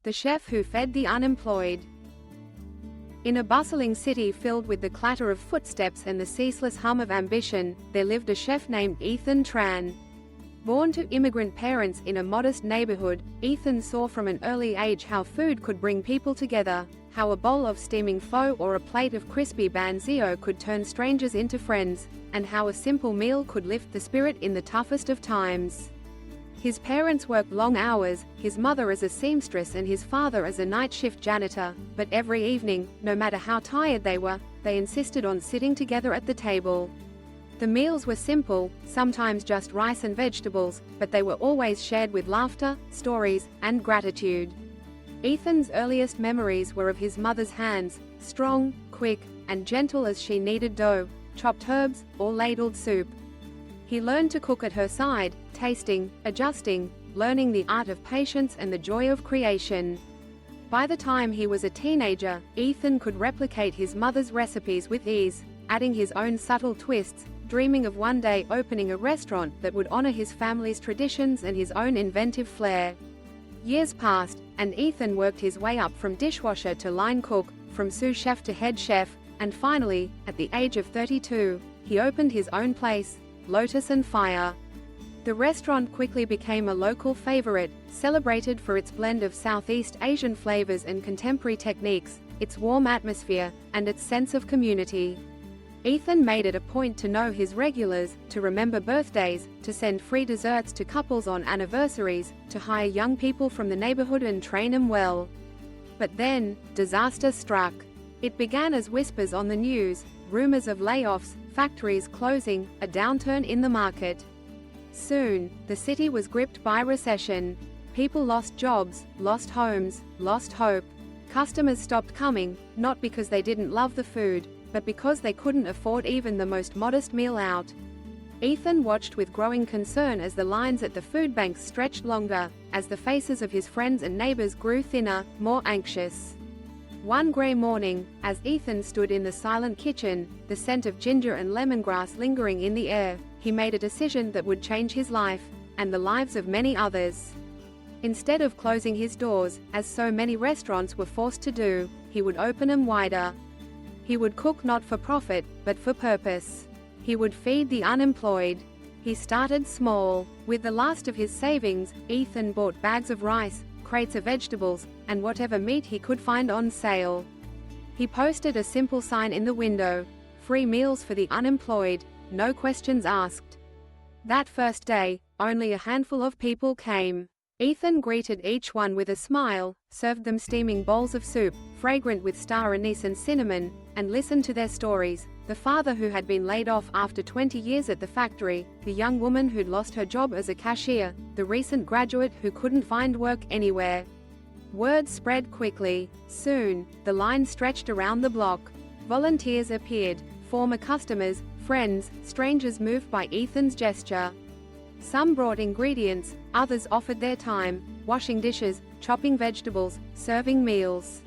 the chef who fed the unemployed. In a bustling city filled with the clatter of footsteps and the ceaseless hum of ambition, there lived a chef named Ethan Tran. Born to immigrant parents in a modest neighborhood, Ethan saw from an early age how food could bring people together, how a bowl of steaming pho or a plate of crispy banzio could turn strangers into friends, and how a simple meal could lift the spirit in the toughest of times. His parents worked long hours, his mother as a seamstress and his father as a night shift janitor, but every evening, no matter how tired they were, they insisted on sitting together at the table. The meals were simple, sometimes just rice and vegetables, but they were always shared with laughter, stories, and gratitude. Ethan's earliest memories were of his mother's hands, strong, quick, and gentle as she kneaded dough, chopped herbs, or ladled soup. He learned to cook at her side, tasting, adjusting, learning the art of patience and the joy of creation. By the time he was a teenager, Ethan could replicate his mother's recipes with ease, adding his own subtle twists, dreaming of one day opening a restaurant that would honor his family's traditions and his own inventive flair. Years passed, and Ethan worked his way up from dishwasher to line cook, from sous chef to head chef, and finally, at the age of 32, he opened his own place, Lotus and Fire. The restaurant quickly became a local favorite, celebrated for its blend of Southeast Asian flavors and contemporary techniques, its warm atmosphere, and its sense of community. Ethan made it a point to know his regulars, to remember birthdays, to send free desserts to couples on anniversaries, to hire young people from the neighborhood and train them well. But then, disaster struck. It began as whispers on the news, rumors of layoffs, factories closing, a downturn in the market. Soon, the city was gripped by recession. People lost jobs, lost homes, lost hope. Customers stopped coming, not because they didn't love the food, but because they couldn't afford even the most modest meal out. Ethan watched with growing concern as the lines at the food banks stretched longer, as the faces of his friends and neighbors grew thinner, more anxious. One gray morning, as Ethan stood in the silent kitchen, the scent of ginger and lemongrass lingering in the air, he made a decision that would change his life, and the lives of many others. Instead of closing his doors, as so many restaurants were forced to do, he would open them wider. He would cook not for profit, but for purpose. He would feed the unemployed. He started small. With the last of his savings, Ethan bought bags of rice, crates of vegetables, and whatever meat he could find on sale. He posted a simple sign in the window: free meals for the unemployed, no questions asked. That first day, only a handful of people came. Ethan greeted each one with a smile, served them steaming bowls of soup, fragrant with star anise and cinnamon, and listened to their stories: the father who had been laid off after 20 years at the factory, the young woman who'd lost her job as a cashier, the recent graduate who couldn't find work anywhere. Word spread quickly. Soon, the line stretched around the block. Volunteers appeared, former customers, friends, strangers moved by Ethan's gesture. Some brought ingredients, others offered their time, washing dishes, chopping vegetables, serving meals.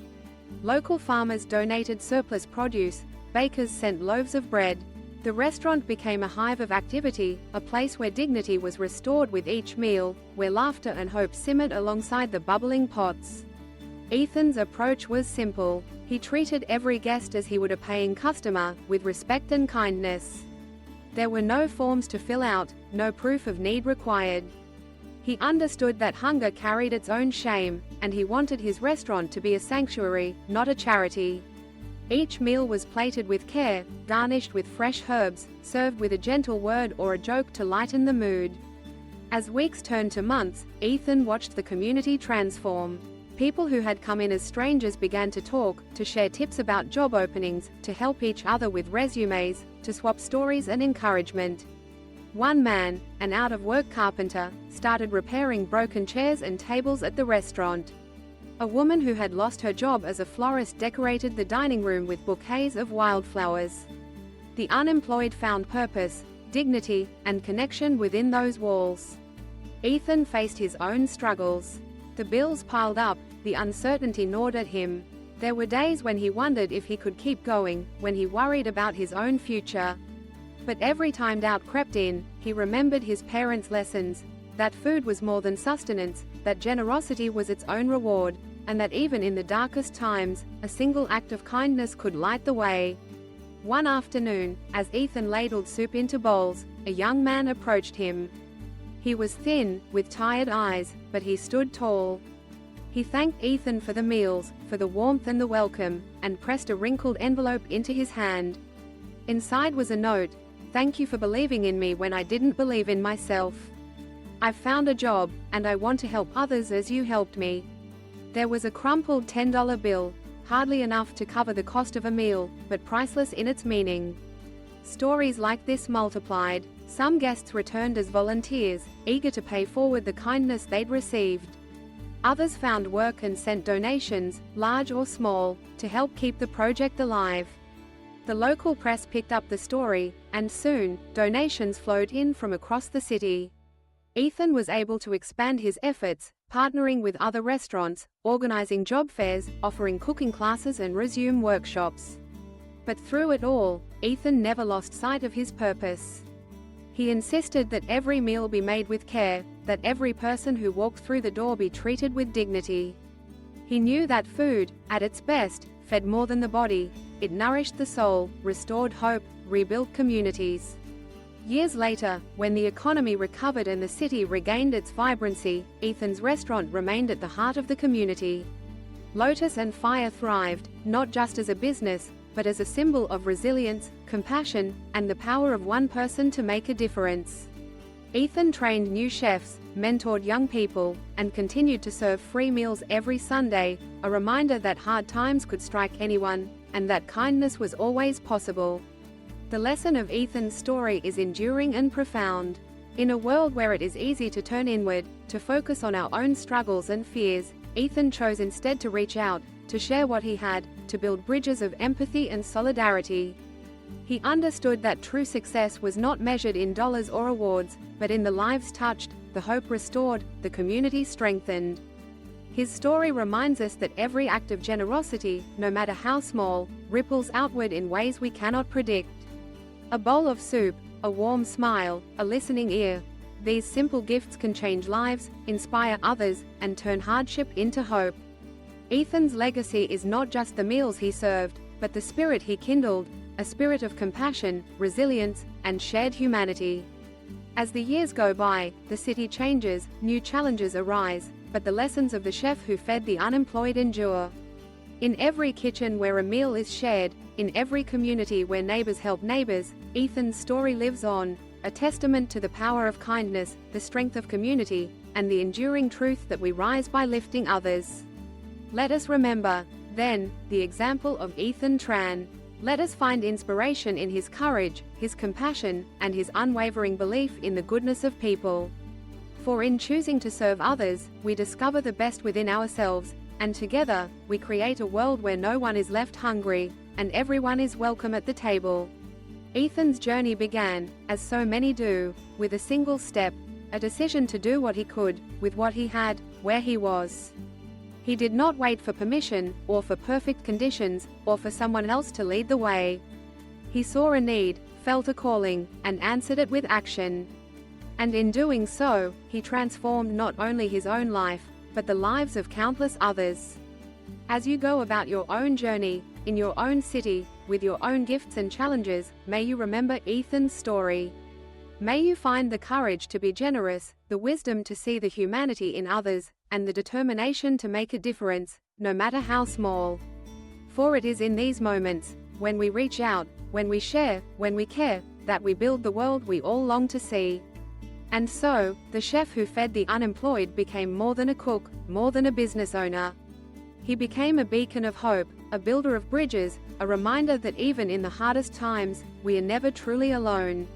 Local farmers donated surplus produce, bakers sent loaves of bread. The restaurant became a hive of activity, a place where dignity was restored with each meal, where laughter and hope simmered alongside the bubbling pots. Ethan's approach was simple. He treated every guest as he would a paying customer, with respect and kindness. There were no forms to fill out, no proof of need required. He understood that hunger carried its own shame, and he wanted his restaurant to be a sanctuary, not a charity. Each meal was plated with care, garnished with fresh herbs, served with a gentle word or a joke to lighten the mood. As weeks turned to months, Ethan watched the community transform. People who had come in as strangers began to talk, to share tips about job openings, to help each other with resumes, to swap stories and encouragement. One man, an out-of-work carpenter, started repairing broken chairs and tables at the restaurant. A woman who had lost her job as a florist decorated the dining room with bouquets of wildflowers. The unemployed found purpose, dignity, and connection within those walls. Ethan faced his own struggles. The bills piled up, the uncertainty gnawed at him. There were days when he wondered if he could keep going, when he worried about his own future. But every time doubt crept in, he remembered his parents' lessons, that food was more than sustenance, that generosity was its own reward, and that even in the darkest times, a single act of kindness could light the way. One afternoon, as Ethan ladled soup into bowls, a young man approached him. He was thin, with tired eyes, but he stood tall. He thanked Ethan for the meals, for the warmth and the welcome, and pressed a wrinkled envelope into his hand. Inside was a note: "Thank you for believing in me when I didn't believe in myself. I've found a job, and I want to help others as you helped me." There was a crumpled $10 bill, hardly enough to cover the cost of a meal, but priceless in its meaning. Stories like this multiplied. Some guests returned as volunteers, eager to pay forward the kindness they'd received. Others found work and sent donations, large or small, to help keep the project alive. The local press picked up the story, and soon, donations flowed in from across the city. Ethan was able to expand his efforts, partnering with other restaurants, organizing job fairs, offering cooking classes and resume workshops. But through it all, Ethan never lost sight of his purpose. He insisted that every meal be made with care, that every person who walked through the door be treated with dignity. He knew that food, at its best, fed more than the body. It nourished the soul, restored hope, rebuilt communities. Years later, when the economy recovered and the city regained its vibrancy, Ethan's restaurant remained at the heart of the community. Lotus and Fire thrived, not just as a business, but as a symbol of resilience, compassion, and the power of one person to make a difference. Ethan trained new chefs, mentored young people, and continued to serve free meals every Sunday, a reminder that hard times could strike anyone, and that kindness was always possible. The lesson of Ethan's story is enduring and profound. In a world where it is easy to turn inward, to focus on our own struggles and fears, Ethan chose instead to reach out, to share what he had, to build bridges of empathy and solidarity. He understood that true success was not measured in dollars or awards, but in the lives touched, the hope restored, the community strengthened. His story reminds us that every act of generosity, no matter how small, ripples outward in ways we cannot predict. A bowl of soup, a warm smile, a listening ear. These simple gifts can change lives, inspire others, and turn hardship into hope. Ethan's legacy is not just the meals he served, but the spirit he kindled, a spirit of compassion, resilience, and shared humanity. As the years go by, the city changes, new challenges arise, but the lessons of the chef who fed the unemployed endure. In every kitchen where a meal is shared, in every community where neighbors help neighbors, Ethan's story lives on, a testament to the power of kindness, the strength of community, and the enduring truth that we rise by lifting others. Let us remember, then, the example of Ethan Tran. Let us find inspiration in his courage, his compassion, and his unwavering belief in the goodness of people. For in choosing to serve others, we discover the best within ourselves, and together, we create a world where no one is left hungry, and everyone is welcome at the table. Ethan's journey began, as so many do, with a single step, a decision to do what he could, with what he had, where he was. He did not wait for permission, or for perfect conditions, or for someone else to lead the way. He saw a need, felt a calling, and answered it with action. And in doing so, he transformed not only his own life, but the lives of countless others. As you go about your own journey, in your own city, with your own gifts and challenges, may you remember Ethan's story. May you find the courage to be generous, the wisdom to see the humanity in others, and the determination to make a difference, no matter how small. For it is in these moments, when we reach out, when we share, when we care, that we build the world we all long to see. And so, the chef who fed the unemployed became more than a cook, more than a business owner. He became a beacon of hope, a builder of bridges, a reminder that even in the hardest times, we are never truly alone.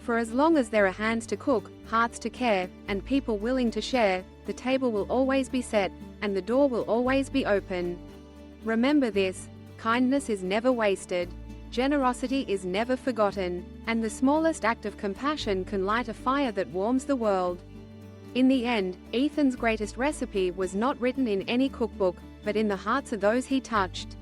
For as long as there are hands to cook, hearts to care, and people willing to share, the table will always be set, and the door will always be open. Remember this: kindness is never wasted. Generosity is never forgotten, and the smallest act of compassion can light a fire that warms the world. In the end, Ethan's greatest recipe was not written in any cookbook, but in the hearts of those he touched.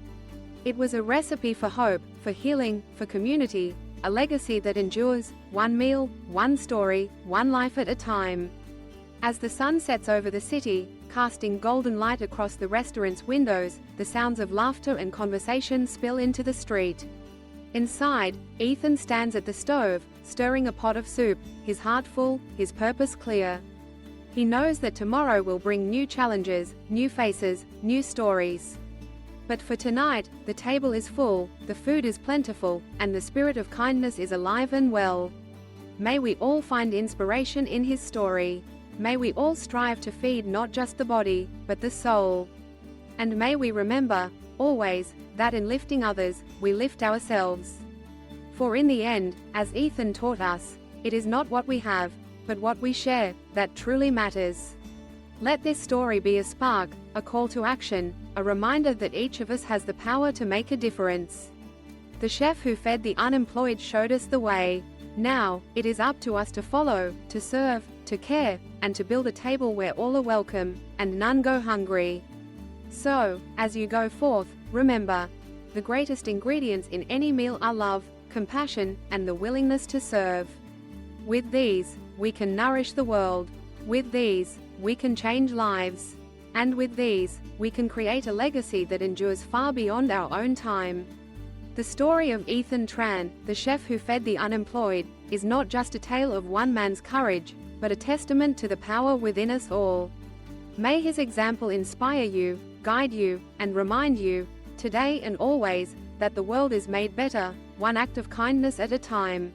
It was a recipe for hope, for healing, for community, a legacy that endures, one meal, one story, one life at a time. As the sun sets over the city, casting golden light across the restaurant's windows, the sounds of laughter and conversation spill into the street. Inside, Ethan stands at the stove, stirring a pot of soup, his heart full, his purpose clear. He knows that tomorrow will bring new challenges, new faces, new stories. But for tonight, the table is full, the food is plentiful, and the spirit of kindness is alive and well. May we all find inspiration in his story. May we all strive to feed not just the body, but the soul. And may we remember, always, that in lifting others, we lift ourselves. For in the end, as Ethan taught us, it is not what we have, but what we share, that truly matters. Let this story be a spark, a call to action, a reminder that each of us has the power to make a difference. The chef who fed the unemployed showed us the way. Now, it is up to us to follow, to serve, to care, and to build a table where all are welcome, and none go hungry. So, as you go forth, remember, the greatest ingredients in any meal are love, compassion, and the willingness to serve. With these, we can nourish the world. With these, we can change lives. And with these, we can create a legacy that endures far beyond our own time. The story of Ethan Tran, the chef who fed the unemployed, is not just a tale of one man's courage, but a testament to the power within us all. May his example inspire you, guide you, and remind you, today and always, that the world is made better, one act of kindness at a time.